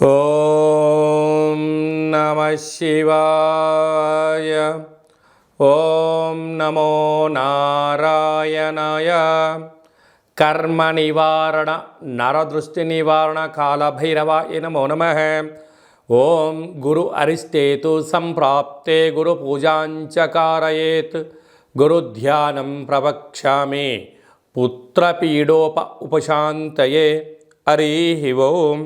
ఓం నమః శివాయ. ఓం నమో నారాయణాయ. కర్మ నివారణ నరదృష్టి నివారణ కాలభైరవాయ నమో నమః. ఓం గురు అరిష్టేతు సంప్రాప్తే గురు పూజాంచ కారయేత్. గురుధ్యానం ప్రవక్ష్యామి పుత్రపీడోప ఉపశాంతయే. హరి ఓం.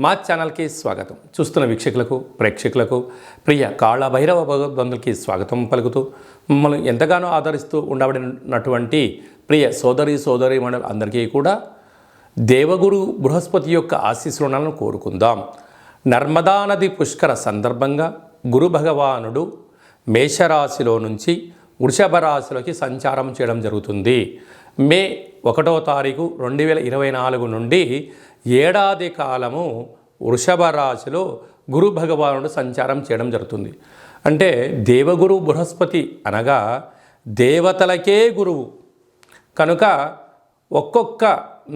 మా ఛానల్కి స్వాగతం. చూస్తున్న వీక్షకులకు ప్రేక్షకులకు ప్రియ కాళభైరవ భగవద్బంధులకి స్వాగతం పలుకుతూ మమ్మల్ని ఎంతగానో ఆదరిస్తూ ఉండబడినటువంటి ప్రియ సోదరి మండలి అందరికీ కూడా దేవగురు బృహస్పతి యొక్క ఆశీస్సులను కోరుకుందాం. నర్మదా నది పుష్కర సందర్భంగా గురు భగవానుడు మేషరాశిలో నుంచి వృషభ రాశిలోకి సంచారం చేయడం జరుగుతుంది. మే 1వ తారీఖు 2024 నుండి ఏడాది కాలము వృషభ రాశిలో గురు భగవానుడు సంచారం చేయడం జరుగుతుంది. అంటే దేవగురు బృహస్పతి అనగా దేవతలకే గురువు కనుక ఒక్కొక్క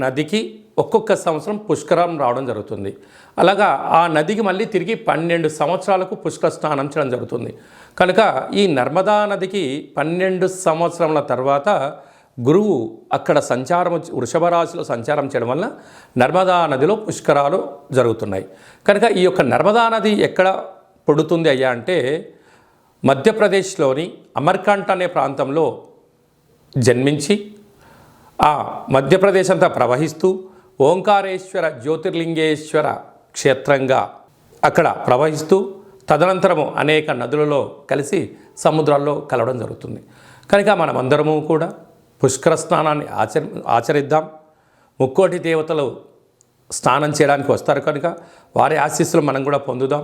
నదికి ఒక్కొక్క సంవత్సరం పుష్కరం రావడం జరుగుతుంది. అలాగా ఆ నదికి మళ్ళీ తిరిగి 12 సంవత్సరాలకు పుష్కర స్నానం చేయడం జరుగుతుంది. కనుక ఈ నర్మదా నదికి 12 సంవత్సరముల తర్వాత గురువు అక్కడ వృషభ రాశిలో సంచారం చేయడం వల్ల నర్మదా నదిలో పుష్కరాలు జరుగుతున్నాయి. కనుక ఈ యొక్క నర్మదా నది ఎక్కడ పుడుతుంది అయ్యా అంటే మధ్యప్రదేశ్లోని అమర్కంట్ అనే ప్రాంతంలో జన్మించి ఆ మధ్యప్రదేశ్ అంతా ప్రవహిస్తూ ఓంకారేశ్వర జ్యోతిర్లింగేశ్వర క్షేత్రంగా అక్కడ ప్రవహిస్తూ తదనంతరము అనేక నదులలో కలిసి సముద్రాల్లో కలవడం జరుగుతుంది. కనుక మనమందరము కూడా పుష్కర స్నానాన్ని ఆచరిద్దాం. ముక్కోటి దేవతలు స్నానం చేయడానికి వస్తారు కనుక వారి ఆశీస్సులు మనం కూడా పొందుదాం.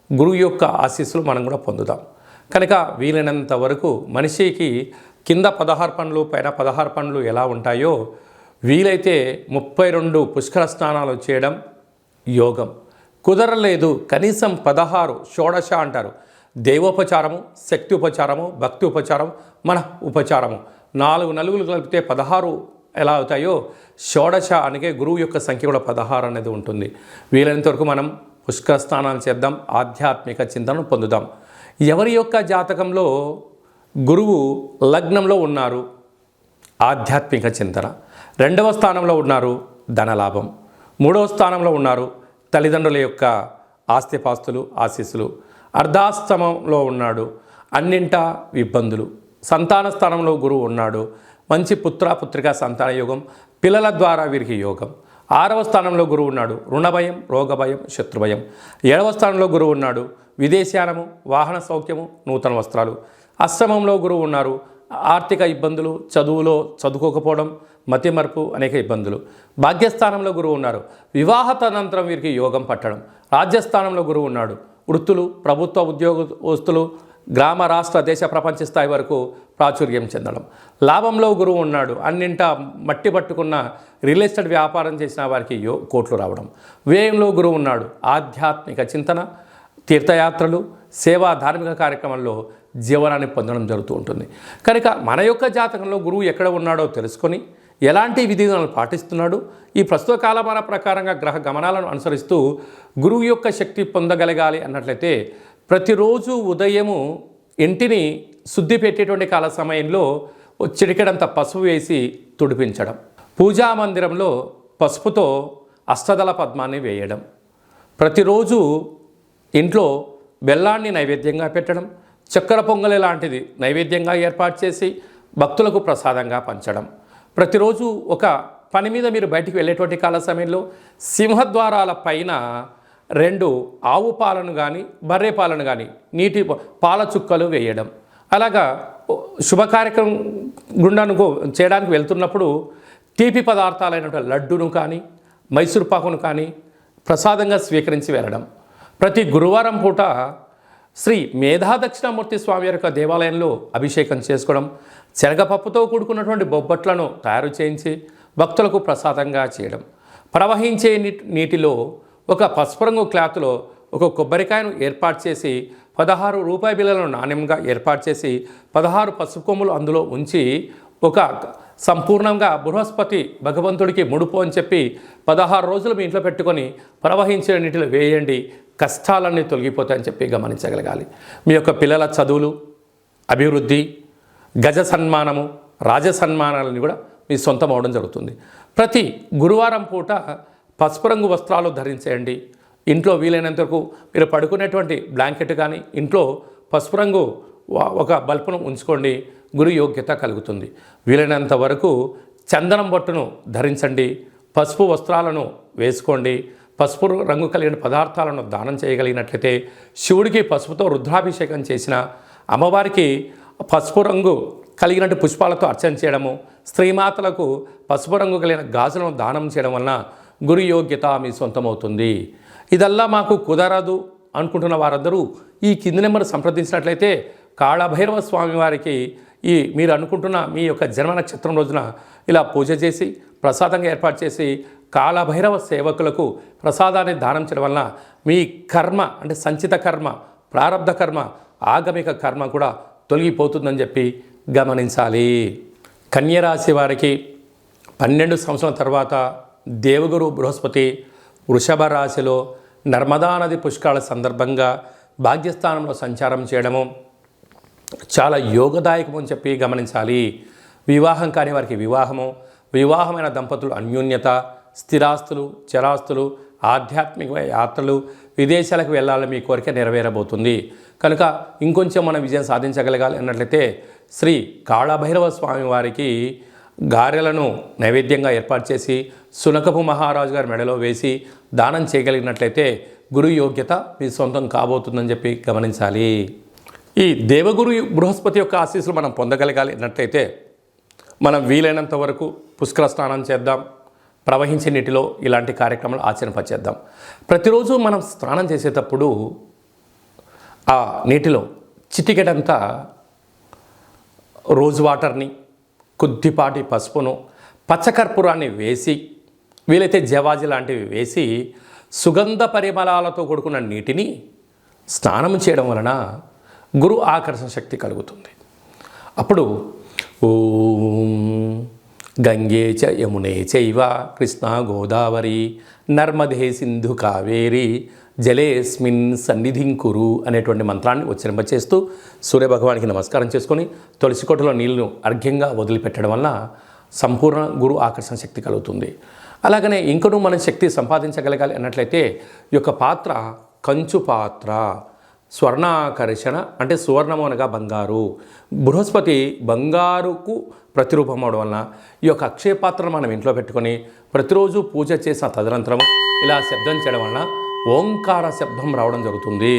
గురువు యొక్క ఆశీస్సులు మనం కూడా పొందుదాం. కనుక వీలైనంత వరకు మనిషికి కింద 16 పనులు పైన 16 పనులు ఎలా ఉంటాయో వీలైతే 32 పుష్కర స్నానాలు చేయడం యోగం. కుదరలేదు కనీసం 16 షోడశ అంటారు. దేవోపచారము, శక్తి ఉపచారము, భక్తి ఉపచారం, మన ఉపచారము 4 నలుగులు కలిపితే 16 ఎలా అవుతాయో షోడశ అనగా గురువు యొక్క సంఖ్య కూడా 16 అనేది ఉంటుంది. వీలైనంత వరకు మనం పుష్కర స్నానాలు చేద్దాం, ఆధ్యాత్మిక చింతనను పొందుదాం. ఎవరి యొక్క జాతకంలో గురువు లగ్నంలో ఉన్నారు ఆధ్యాత్మిక చింతన, 2వ స్థానంలో ఉన్నారు ధనలాభం, 3వ స్థానంలో ఉన్నారు తల్లిదండ్రుల యొక్క ఆస్తిపాస్తులు ఆశీస్సులు, అర్ధాష్టమంలో ఉన్నాడు అన్నింటా ఇబ్బందులు, సంతాన స్థానంలో గురువు ఉన్నాడు మంచి పుత్రికా సంతాన యోగం, పిల్లల ద్వారా వీరికి యోగం. 6వ స్థానంలో గురువు ఉన్నాడు రుణభయం, రోగభయం, శత్రుభయం. 7వ స్థానంలో గురువు ఉన్నాడు విదేశానము, వాహన సౌఖ్యము, నూతన వస్త్రాలు. అష్టమంలో గురువు ఉన్నారు ఆర్థిక ఇబ్బందులు, చదువులో చదువుకోకపోవడం, మతిమరుపు, అనేక ఇబ్బందులు. భాగ్యస్థానంలో గురువు ఉన్నారు వివాహ తదనంతరం వీరికి యోగం పట్టడం. రాజ్యస్థానంలో గురువు ఉన్నాడు వృత్తులు, ప్రభుత్వ ఉద్యోగస్తులు, గ్రామ రాష్ట్ర దేశ ప్రపంచ స్థాయి వరకు ప్రాచుర్యం చెందడం. లాభంలో గురువు ఉన్నాడు అన్నింటా మట్టి పట్టుకున్న రియల్ ఎస్టేట్ వ్యాపారం చేసిన వారికి కోట్లు రావడం. వ్యయంలో గురువు ఉన్నాడు ఆధ్యాత్మిక చింతన, తీర్థయాత్రలు, సేవా ధార్మిక కార్యక్రమాల్లో జీవనాన్ని పొందడం జరుగుతూ ఉంటుంది. కనుక మన యొక్క జాతకంలో గురువు ఎక్కడ ఉన్నాడో తెలుసుకొని ఎలాంటి విధిలను పాటిస్తున్నాడు, ఈ ప్రస్తుత కాలమాన ప్రకారంగా గ్రహ గమనాలను అనుసరిస్తూ గురువు యొక్క శక్తి పొందగలగాలి అన్నట్లయితే ప్రతిరోజు ఉదయము ఇంటిని శుద్ధి పెట్టేటువంటి కాల సమయంలో చిటికెడంత పసుపు వేసి తుడిపించడం, పూజా మందిరంలో పసుపుతో అష్టదళ పద్మాన్ని వేయడం, ప్రతిరోజు ఇంట్లో బెల్లాన్ని నైవేద్యంగా పెట్టడం, చక్కెర పొంగలి లాంటిది నైవేద్యంగా ఏర్పాటు చేసి భక్తులకు ప్రసాదంగా పంచడం. ప్రతిరోజు ఒక పని మీద మీరు బయటికి వెళ్ళేటువంటి కాల సమయంలో సింహద్వారాల పైన 2 ఆవు పాలను కానీ బర్రె పాలను కానీ నీటి పాల చుక్కలు వేయడం. అలాగా శుభ కార్యక్రమం గుండాను చేయడానికి వెళ్తున్నప్పుడు తీపి పదార్థాలైనటువంటి లడ్డును కానీ మైసూర్ పాకును కానీ ప్రసాదంగా స్వీకరించి వెళ్ళడం. ప్రతి గురువారం పూట శ్రీ మేధాదక్షిణామూర్తి స్వామి యొక్క దేవాలయంలో అభిషేకం చేసుకోవడం, శనగపప్పుతో కూడుకున్నటువంటి బొబ్బట్లను తయారు చేయించి భక్తులకు ప్రసాదంగా చేయడం. ప్రవహించే నీటిలో ఒక పసుపు రంగు క్లాత్లో ఒక కొబ్బరికాయను ఏర్పాటు చేసి 16 రూపాయి బిళ్ళలను నాణ్యంగా ఏర్పాటు చేసి 16 పసుపు కొమ్ములు అందులో ఉంచి ఒక సంపూర్ణంగా బృహస్పతి భగవంతుడికి ముడుపు అని చెప్పి 16 రోజులు మీ ఇంట్లో పెట్టుకొని ప్రవహించిన నీటిలో వేయండి, కష్టాలన్నీ తొలగిపోతాయని చెప్పి గమనించగలగాలి. మీ యొక్క పిల్లల చదువులు, అభివృద్ధి, గజ సన్మానము, రాజ సన్మానాలని కూడా మీ సొంతం అవడం జరుగుతుంది. ప్రతి గురువారం పూట పసుపు రంగు వస్త్రాలు ధరించేయండి. ఇంట్లో వీలైనంత వరకు మీరు పడుకునేటువంటి బ్లాంకెట్ కానీ ఇంట్లో పసుపు రంగు ఒక బల్బును ఉంచుకోండి, గురు యోగ్యత కలుగుతుంది. వీలైనంత వరకు చందనం బొట్టును ధరించండి, పసుపు వస్త్రాలను వేసుకోండి. పసుపు రంగు కలిగిన పదార్థాలను దానం చేయగలిగినట్లయితే, శివుడికి పసుపుతో రుద్రాభిషేకం చేసిన, అమ్మవారికి పసుపు రంగు కలిగినట్టు పుష్పాలతో అర్చన చేయడము, స్త్రీమాతలకు పసుపు రంగు కలిగిన గాజులను దానం చేయడం వలన గురు యోగ్యత మీ సొంతమవుతుంది. ఇదల్లా మాకు కుదరదు అనుకుంటున్న వారందరూ ఈ కింది నెంబర్ సంప్రదించినట్లయితే కాళభైరవ స్వామి వారికి మీరు అనుకుంటున్న మీ యొక్క జన్మ నక్షత్రం రోజున ఇలా పూజ చేసి ప్రసాదంగా ఏర్పాటు చేసి కాళభైరవ సేవకులకు ప్రసాదాన్ని దానం చేయడం వలన మీ కర్మ అంటే సంచిత కర్మ, ప్రారబ్ధ కర్మ, ఆగమిక కర్మ కూడా తొలగిపోతుందని చెప్పి గమనించాలి. కన్యరాశి వారికి 12 సంవత్సరాల తర్వాత దేవగురు బృహస్పతి వృషభ రాశిలో నర్మదా నది పుష్కరాల సందర్భంగా భాగ్యస్థానంలో సంచారం చేయడము చాలా యోగదాయకము అని చెప్పి గమనించాలి. వివాహం కాని వారికి వివాహము, వివాహమైన దంపతులు అన్యోన్యత, స్థిరాస్తులు, చరాస్తులు, ఆధ్యాత్మిక యాత్రలు, విదేశాలకు వెళ్ళాలని మీ కోరిక నెరవేరబోతుంది. కనుక ఇంకొంచెం మనం విజయం సాధించగలగాలి అన్నట్లయితే శ్రీ కాళభైరవ స్వామి వారికి గారెలను నైవేద్యంగా ఏర్పాటు చేసి సునకపు మహారాజు గారి మెడలో వేసి దానం చేయగలిగినట్లయితే గురు యోగ్యత మీ సొంతం కాబోతుందని చెప్పి గమనించాలి. ఈ దేవగురు బృహస్పతి యొక్క ఆశీస్సులు మనం పొందగలగాలి అన్నట్లయితే మనం వీలైనంత వరకు పుష్కర స్నానం చేద్దాం, ప్రవహించే నీటిలో ఇలాంటి కార్యక్రమాలు ఆచరింపచేద్దాం. ప్రతిరోజు మనం స్నానం చేసేటప్పుడు ఆ నీటిలో చిటికెడంతా రోజ్ వాటర్ని, కొద్దిపాటి పసుపును, పచ్చకర్పూరాన్ని వేసి, వీలైతే జవాజి లాంటివి వేసి సుగంధ పరిమళాలతో కూడుకున్న నీటిని స్నానం చేయడం వలన గురు ఆకర్షణ శక్తి కలుగుతుంది. అప్పుడు ఓం గంగే చ యమునే చైవ కృష్ణ గోదావరి నర్మదే సింధు కావేరి జలేస్మిన్ సన్నిధిం కురు అనేటువంటి మంత్రాన్ని ఉచ్చరింపచేస్తూ సూర్యభగవానికి నమస్కారం చేసుకొని తులసికోటలో నీళ్లను అర్ఘ్యంగా వదిలిపెట్టడం వలన సంపూర్ణ గురు ఆకర్షణ శక్తి కలుగుతుంది. అలాగనే ఇంకనూ మనం శక్తి సంపాదించగలగాలి అన్నట్లయితే ఈ యొక్క పాత్ర కంచు పాత్ర, స్వర్ణాకర్షణ అంటే సువర్ణము అనగా బంగారు, బృహస్పతి బంగారుకు ప్రతిరూపం అవడం వలన ఈ యొక్క అక్షయ పాత్రను మనం ఇంట్లో పెట్టుకొని ప్రతిరోజు పూజ చేసిన తదనంతరం ఇలా శబ్దం చేయడం వలన ఓంకార శబ్దం రావడం జరుగుతుంది.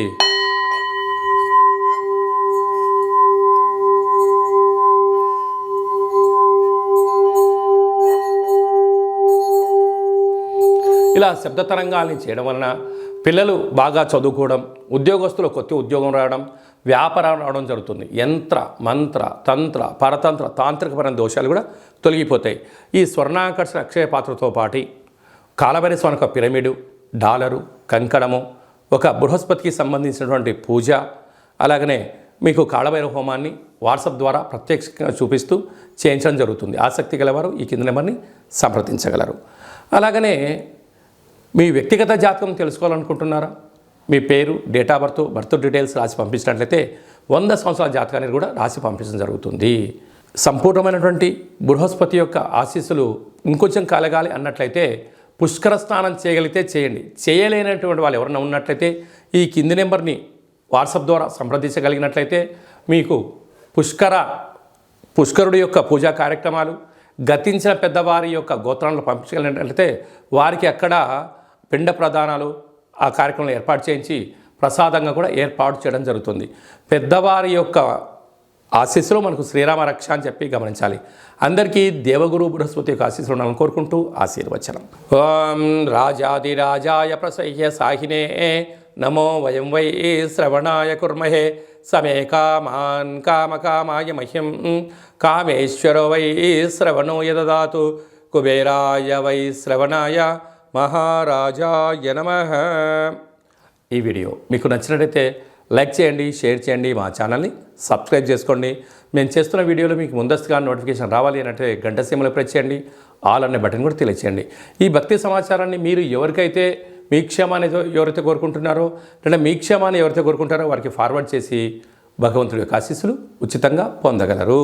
ఇలా శబ్ద తరంగాల్ని చేయడం వలన పిల్లలు బాగా చదువుకోవడం, ఉద్యోగస్తులు కొత్త ఉద్యోగం రావడం, వ్యాపారం రావడం జరుగుతుంది. యంత్ర, మంత్ర, తంత్ర, పరతంత్ర, తాంత్రికపరమైన దోషాలు కూడా తొలగిపోతాయి. ఈ స్వర్ణాకర్షణ అక్షయ పాత్రతో పాటు కాళభైరవ స్వామి యొక్క పిరమిడు, డాలరు, కంకణము, ఒక బృహస్పతికి సంబంధించినటువంటి పూజ, అలాగనే మీకు కాళభైరవ హోమాన్ని వాట్సాప్ ద్వారా ప్రత్యక్షంగా చూపిస్తూ చేయించడం జరుగుతుంది. ఆసక్తి గలవారు ఈ కింద నెంబర్ని సంప్రదించగలరు. అలాగనే మీ వ్యక్తిగత జాతకం తెలుసుకోవాలనుకుంటున్నారా? మీ పేరు, డేట్ ఆఫ్ బర్త్ డీటెయిల్స్ రాసి పంపించినట్లయితే 100 సంవత్సరాల జాతకాన్ని కూడా రాసి పంపించడం జరుగుతుంది. సంపూర్ణమైనటువంటి బృహస్పతి యొక్క ఆశీస్సులు ఇంకొంచెం కలగాలి అన్నట్లయితే పుష్కర స్నానం చేయగలిగితే చేయండి. చేయలేనటువంటి వాళ్ళు ఎవరైనా ఉన్నట్లయితే ఈ కింది నెంబర్ని వాట్సాప్ ద్వారా సంప్రదించగలిగినట్లయితే మీకు పుష్కరుడి యొక్క పూజా కార్యక్రమాలు, గతించిన పెద్దవారి యొక్క గోత్రాలను పంపించగలిగినట్లయితే వారికి అక్కడ పిండ ప్రదానాలు ఆ కార్యక్రమంలో ఏర్పాటు చేయించి ప్రసాదంగా కూడా ఏర్పాటు చేయడం జరుగుతుంది. పెద్దవారి యొక్క ఆశీస్సులు మనకు శ్రీరామ రక్ష అని చెప్పి గమనించాలి. అందరికీ దేవగురు బృహస్పతి యొక్క ఆశీస్సులు ఉండాలని కోరుకుంటూ ఆశీర్వచనం. ఓం రాజాదిరాజాయ ప్రసహ్య సాహినే నమో వయం వై శ్రవణాయ కుర్మహే సమే కామాన్ కామకామాయ మహ్యం కామేశ్వరో వై శ్రవణో యదదాతు కుబేరాయ వై శ్రవణాయ మహారాజాయ నమః. ఈ వీడియో మీకు నచ్చినట్లయితే లైక్ చేయండి, షేర్ చేయండి, మా ఛానల్ని సబ్స్క్రైబ్ చేసుకోండి. మేము చేస్తున్న వీడియోలో మీకు ముందస్తుగా నోటిఫికేషన్ రావాలి అంటే గంట సీమలో ప్రెస్ చేయండి, ఆల్ అనే బటన్ కూడా తెలియచేయండి. ఈ భక్తి సమాచారాన్ని మీరు ఎవరికైతే మీ క్షేమాన్ని ఎవరైతే కోరుకుంటున్నారో లేదా మీ క్షేమాన్ని ఎవరైతే కోరుకుంటారో వారికి ఫార్వర్డ్ చేసి భగవంతుడి యొక్క ఆశీస్సులు ఉచితంగా పొందగలరు.